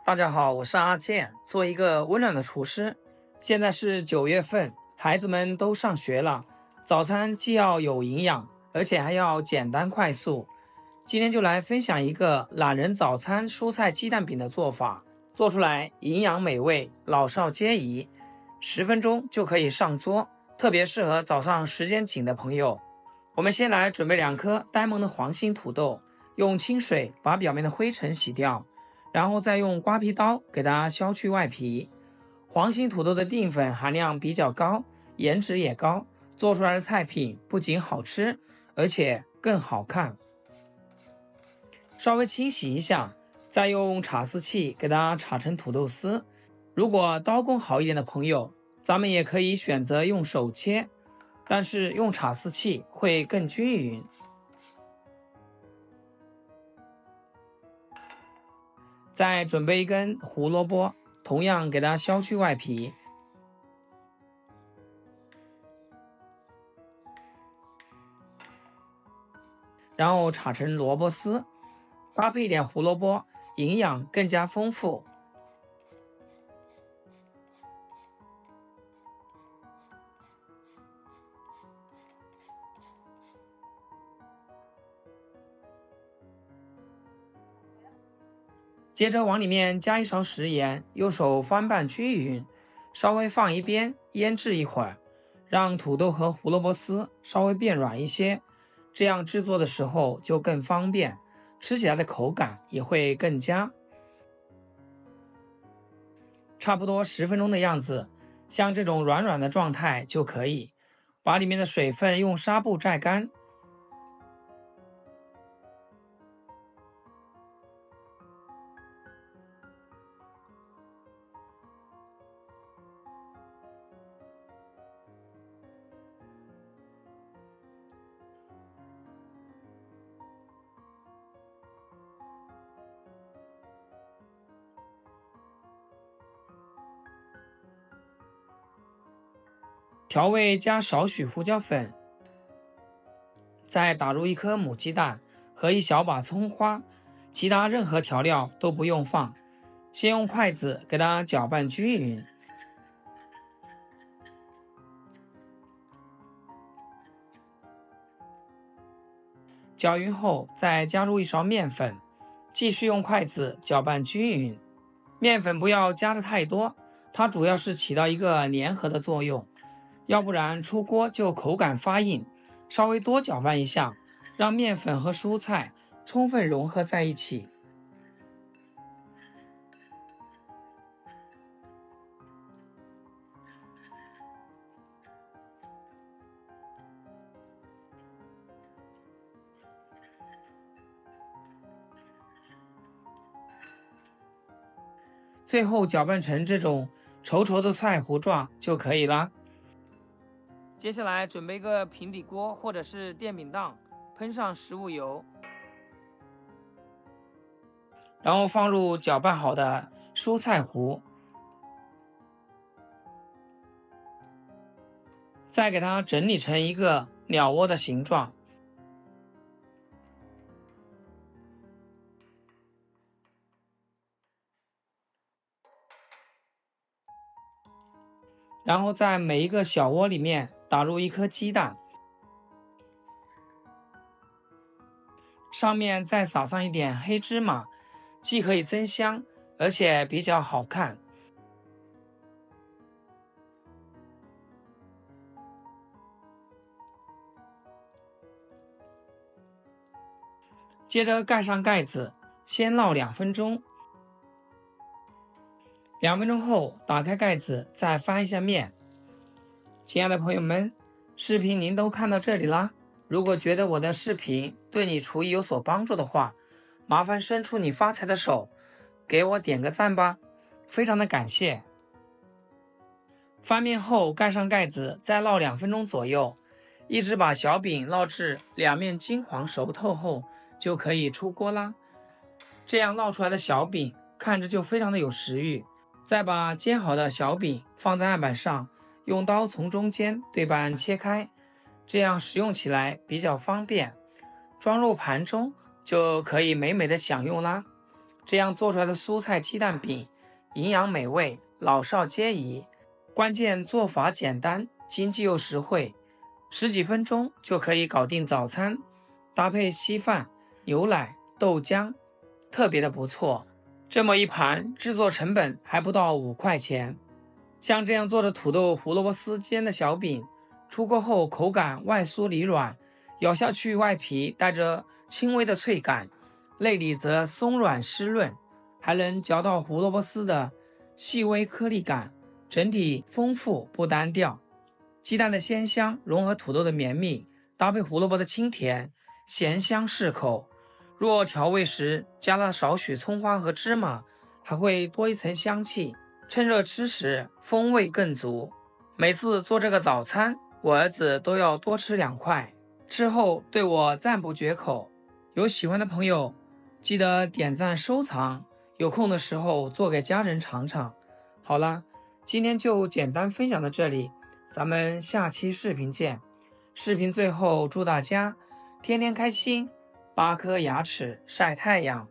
大家好，我是阿健，做一个温暖的厨师。现在是9月份，孩子们都上学了，早餐既要有营养，而且还要简单快速。今天就来分享一个懒人早餐蔬菜鸡蛋饼的做法，做出来营养美味，老少皆宜，10分钟就可以上桌，特别适合早上时间紧的朋友。我们先来准备2颗呆萌的黄心土豆，用清水把表面的灰尘洗掉，然后再用刮皮刀给它削去外皮。黄心土豆的淀粉含量比较高，颜值也高，做出来的菜品不仅好吃，而且更好看。稍微清洗一下，再用叉丝器给它叉成土豆丝。如果刀工好一点的朋友，咱们也可以选择用手切，但是用叉丝器会更均匀。再准备一根胡萝卜，同样给它削去外皮，然后炒成萝卜丝，搭配一点胡萝卜，营养更加丰富。接着往里面加1勺食盐，用手翻拌均匀，稍微放一边腌制一会儿，让土豆和胡萝卜丝稍微变软一些，这样制作的时候就更方便，吃起来的口感也会更佳。差不多10分钟的样子，像这种软软的状态就可以，把里面的水分用纱布晒干。调味加少许胡椒粉，再打入1颗母鸡蛋和1小把葱花，其他任何调料都不用放，先用筷子给它搅拌均匀。搅匀后再加入1勺面粉，继续用筷子搅拌均匀。面粉不要加的太多，它主要是起到一个粘合的作用，要不然出锅就口感发硬，稍微多搅拌一下，让面粉和蔬菜充分融合在一起。最后搅拌成这种稠稠的菜糊状就可以了。接下来准备一个平底锅或者是电饼铛，喷上食物油，然后放入搅拌好的蔬菜糊，再给它整理成一个鸟窝的形状。然后在每一个小窝里面打入1颗鸡蛋，上面再撒上一点黑芝麻，既可以增香，而且比较好看。接着盖上盖子，先烙2分钟。2分钟后打开盖子，再翻一下面。亲爱的朋友们，视频您都看到这里啦，如果觉得我的视频对你厨艺有所帮助的话，麻烦伸出你发财的手，给我点个赞吧，非常的感谢。翻面后盖上盖子，再烙2分钟左右，一直把小饼烙至两面金黄熟透后，就可以出锅啦。这样烙出来的小饼看着就非常的有食欲。再把煎好的小饼放在案板上，用刀从中间对半切开，这样食用起来比较方便，装入盘中就可以美美的享用啦。这样做出来的蔬菜鸡蛋饼营养美味，老少皆宜。关键做法简单，经济又实惠，十几分钟就可以搞定早餐，搭配稀饭、牛奶、豆浆，特别的不错。这么一盘制作成本还不到5块钱。像这样做的土豆胡萝卜丝煎的小饼，出锅后口感外酥里软，咬下去外皮带着轻微的脆感，内里则松软湿润，还能嚼到胡萝卜丝的细微颗粒感，整体丰富不单调。鸡蛋的鲜香融合土豆的绵密，搭配胡萝卜的清甜，咸香适口。若调味时加了少许葱花和芝麻，还会多一层香气，趁热吃时风味更足。每次做这个早餐，我儿子都要多吃2块，吃后对我赞不绝口。有喜欢的朋友记得点赞收藏，有空的时候做给家人尝尝。好了，今天就简单分享到这里，咱们下期视频见。视频最后祝大家天天开心，8颗牙齿晒太阳。